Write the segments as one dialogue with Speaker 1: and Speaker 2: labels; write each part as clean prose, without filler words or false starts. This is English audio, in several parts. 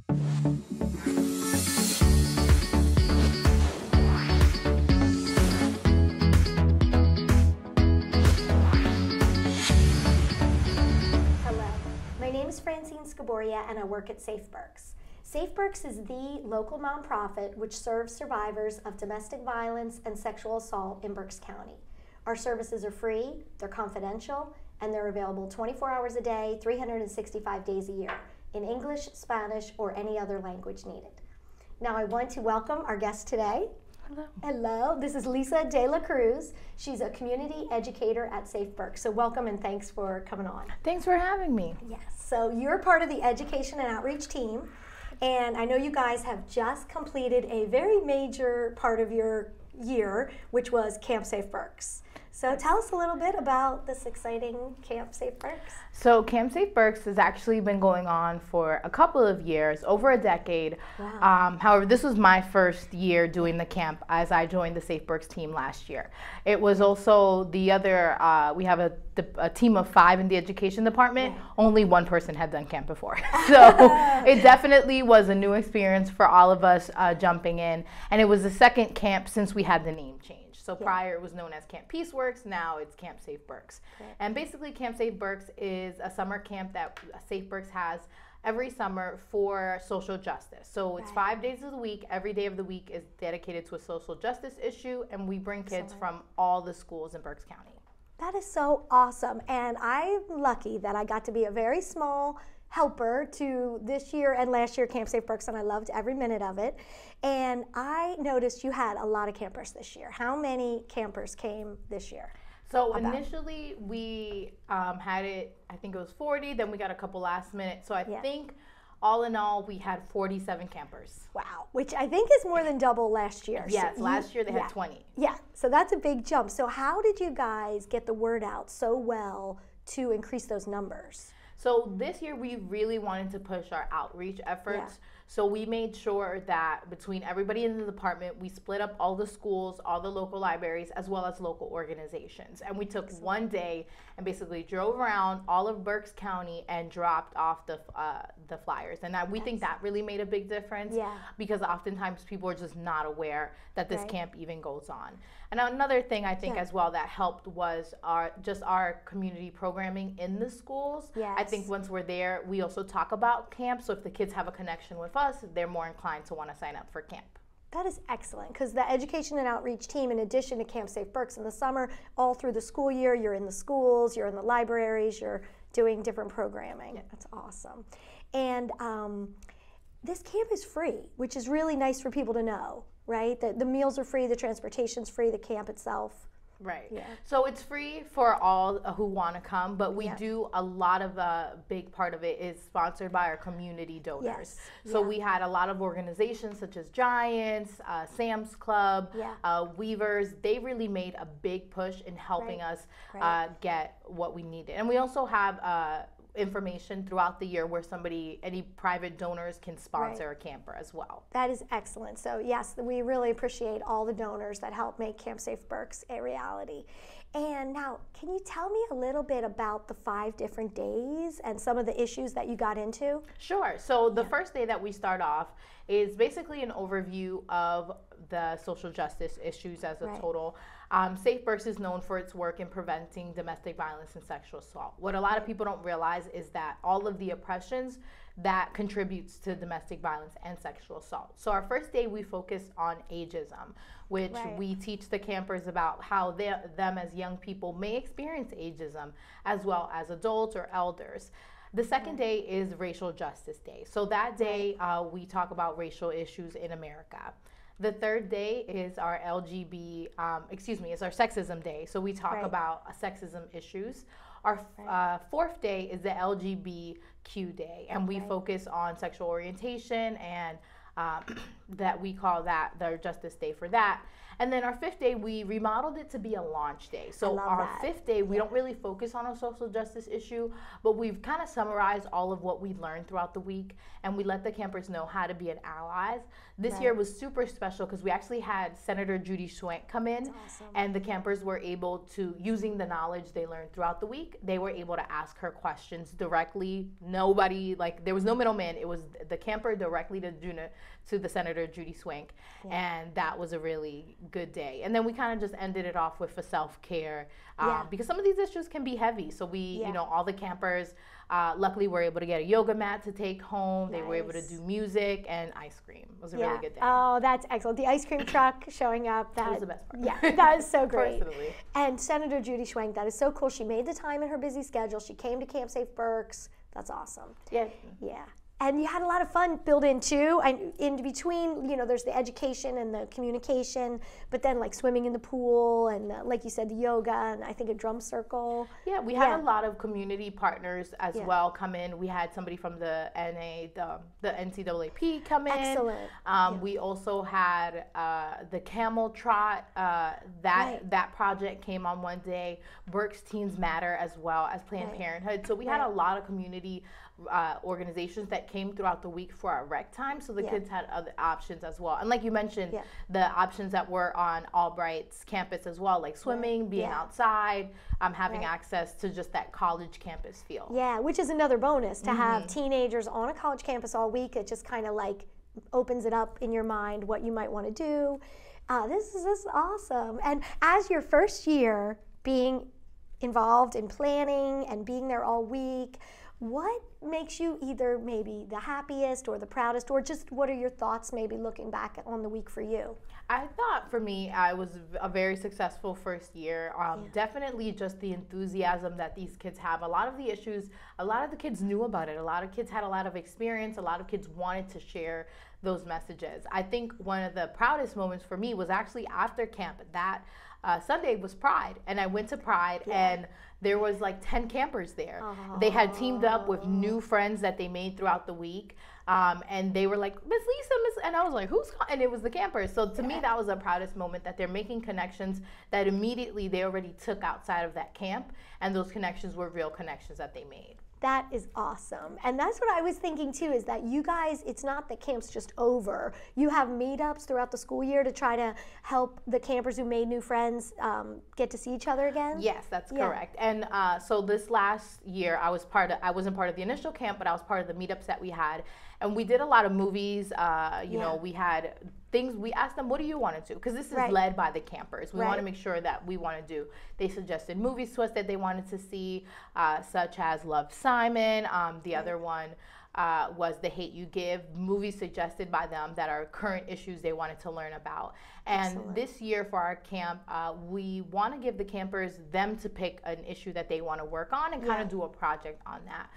Speaker 1: And I work at Safe Berks. Safe Berks is the local nonprofit which serves survivors of domestic violence and sexual assault in Berks County. Our services are free, they're confidential, and they're available 24 hours a day, 365 days a year, in English, Spanish, or any other language needed. Now I want to welcome our guest today.
Speaker 2: Hello.
Speaker 1: Hello, this is Lisa de la Cruz. She's a community educator at Safe Berks. So welcome and thanks for coming on.
Speaker 2: Thanks for having me.
Speaker 1: Yes, so you're part of the education and outreach team, and I know you guys have just completed a very major part of your year, which was Camp Safe Berks. So tell us a little bit about this exciting Camp Safe Berks.
Speaker 2: So Camp Safe Berks has actually been going on for a couple of years, over a decade.
Speaker 1: Wow.
Speaker 2: However, this was my first year doing the camp as I joined the Safe Berks team last year. It was also the other, we have a team of 5 in the education department.
Speaker 1: Yeah.
Speaker 2: Only one person had done camp before. So it definitely was a new experience for all of us jumping in. And it was the second camp since we had the name change. So prior it was known as Camp Peaceworks, now it's Camp Safe Berks.
Speaker 1: Right.
Speaker 2: And basically Camp Safe Berks is a summer camp that Safe Berks has every summer for social justice. So it's 5 days of the week, every day of the week is dedicated to a social justice issue, and we bring kids from all the schools in Berks County.
Speaker 1: That is so awesome, and I'm lucky that I got to be a very small helper to this year and last year Camp Safe Berks, and I loved every minute of it. And I noticed you had a lot of campers this year. How many campers came this year?
Speaker 2: So initially we had it, I think it was 40, then we got a couple last minute. So I think all in all we had 47 campers.
Speaker 1: Wow, which I think is more than double last year.
Speaker 2: Yes,
Speaker 1: so
Speaker 2: last year they had 20.
Speaker 1: Yeah, so that's a big jump. So how did you guys get the word out so well to increase those numbers?
Speaker 2: So this year we really wanted to push our outreach efforts. Yeah. So we made sure that between everybody in the department, we split up all the schools, all the local libraries, as well as local organizations. And we took one day and basically drove around all of Berks County and dropped off the flyers. And we think that really made a big difference because oftentimes people are just not aware that this camp even goes on. And another thing I think as well that helped was our community programming in the schools.
Speaker 1: Yes.
Speaker 2: I think once we're there, we also talk about camp. So if the kids have a connection with us, they're more inclined to want to sign up for camp.
Speaker 1: That is excellent, because the education and outreach team, in addition to Camp Safe Berks in the summer, all through the school year, you're in the schools, you're in the libraries, you're doing different programming. Yeah. That's awesome. And this camp is free, which is really nice for people to know, right? The meals are free, the transportation's free, the camp itself.
Speaker 2: Right.
Speaker 1: Yeah.
Speaker 2: So it's free for all who want to come, but we do a lot of a big part of it is sponsored by our community donors.
Speaker 1: Yes.
Speaker 2: So we had a lot of organizations such as Giants, Sam's Club, Weavers. They really made a big push in helping us get what we needed. And we also have information throughout the year where any private donors can sponsor a camper as well.
Speaker 1: That is excellent. So yes, we really appreciate all the donors that help make Camp Safe Berks a reality. And now, can you tell me a little bit about the 5 different days and some of the issues that you got into?
Speaker 2: Sure. So the first day that we start off is basically an overview of the social justice issues as a total. Safe Berks is known for its work in preventing domestic violence and sexual assault. What a lot of people don't realize is that all of the oppressions that contributes to domestic violence and sexual assault. So our first day we focused on ageism, which we teach the campers about how them as young people may experience ageism as well as adults or elders. The second day is Racial Justice Day. So that day we talk about racial issues in America. The third day is our is our Sexism Day. So we talk about sexism issues. Our fourth day is the LGBTQ Day, and we focus on sexual orientation and that we call that the Justice Day for that. And then our 5th day, we remodeled it to be a launch day. So our 5th day, we don't really focus on a social justice issue, but we've kind of summarized all of what we learned throughout the week, and we let the campers know how to be an ally. This year was super special because we actually had Senator Judy Schwenk come in, and the campers were able to, using the knowledge they learned throughout the week, they were able to ask her questions directly. Nobody, like, there was no middleman. It was the camper directly to the Senator Judy Schwenk, and that was a really good day. And then we kind of just ended it off with a self-care because some of these issues can be heavy. So we, you know, all the campers, luckily were able to get a yoga mat to take home. They were able to do music and ice cream. It was a really good day.
Speaker 1: Oh, that's excellent. The ice cream truck showing up. That
Speaker 2: was the best part.
Speaker 1: Yeah, that is so great.
Speaker 2: Personally.
Speaker 1: And Senator Judy Schwenk, that is so cool. She made the time in her busy schedule. She came to Camp Safe Berks. That's awesome.
Speaker 2: Yeah.
Speaker 1: Yeah. And you had a lot of fun built in too. And in between, you know, there's the education and the communication, but then like swimming in the pool and like you said, the yoga and I think a drum circle.
Speaker 2: Yeah, we had a lot of community partners as well come in. We had somebody from the the NCAAP come in.
Speaker 1: Excellent.
Speaker 2: We also had the camel trot. That project came on one day. Berks Teens Matter as well as Planned Parenthood. So we had a lot of community organizations that came throughout the week for our rec time, so the kids had other options as well. And like you mentioned, the options that were on Albright's campus as well, like swimming, being outside, having access to just that college campus feel. Yeah,
Speaker 1: which is another bonus to have teenagers on a college campus all week. It just kind of like opens it up in your mind what you might want to do. This is awesome. And as your first year being involved in planning and being there all week, what makes you either maybe the happiest or the proudest, or just what are your thoughts maybe looking back on the week for you?
Speaker 2: I thought for me, I was a very successful first year. Definitely just the enthusiasm that these kids have. A lot of the issues, a lot of the kids knew about it. A lot of kids had a lot of experience. A lot of kids wanted to share those messages. I think one of the proudest moments for me was actually after camp. That Sunday was Pride, and I went to Pride, and there was like 10 campers there. They had teamed up with new friends that they made throughout the week, and they were like, Miss Lisa, and I was like, and it was the campers. So to me, that was the proudest moment, that they're making connections that immediately they already took outside of that camp, and those connections were real connections that they made.
Speaker 1: That is awesome. And that's what I was thinking too, is that you guys, it's not that camp's just over. You have meetups throughout the school year to try to help the campers who made new friends get to see each other again?
Speaker 2: Yes, that's correct. And so this last year, I wasn't part of the initial camp, but I was part of the meetups that we had. And we did a lot of movies. You know, we had things, we asked them, what do you want to do? Because this is led by the campers. We want to make sure that we want to do. They suggested movies to us that they wanted to see, such as Love, Simon. The other one was The Hate You Give, movies suggested by them that are current issues they wanted to learn about. And this year for our camp, we want to give the campers them to pick an issue that they want to work on and kind of do a project on that.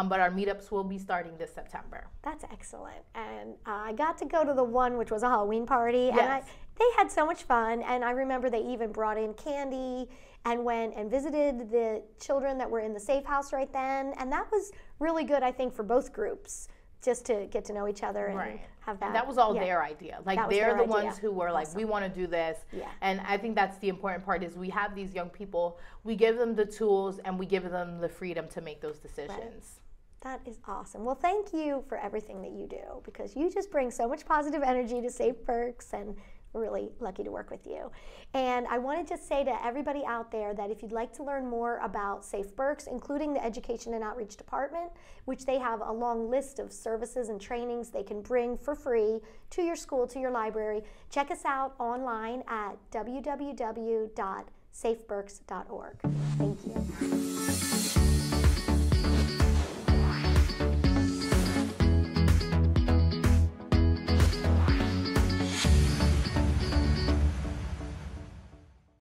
Speaker 2: But our meetups will be starting this September.
Speaker 1: That's excellent. And I got to go to the one which was a Halloween party, and they had so much fun. And I remember they even brought in candy and went and visited the children that were in the safe house right then. And that was really good, I think, for both groups, just to get to know each other and have that.
Speaker 2: And that was all their idea. Like, they're the ones who were like, we want to do this. And I think that's the important part, is we have these young people, we give them the tools and we give them the freedom to make those decisions.
Speaker 1: That is awesome. Well, thank you for everything that you do, because you just bring so much positive energy to Safe Berks, and we're really lucky to work with you. And I want to just say to everybody out there that if you'd like to learn more about Safe Berks, including the Education and Outreach Department, which they have a long list of services and trainings they can bring for free to your school, to your library, check us out online at www.safeberks.org. Thank you.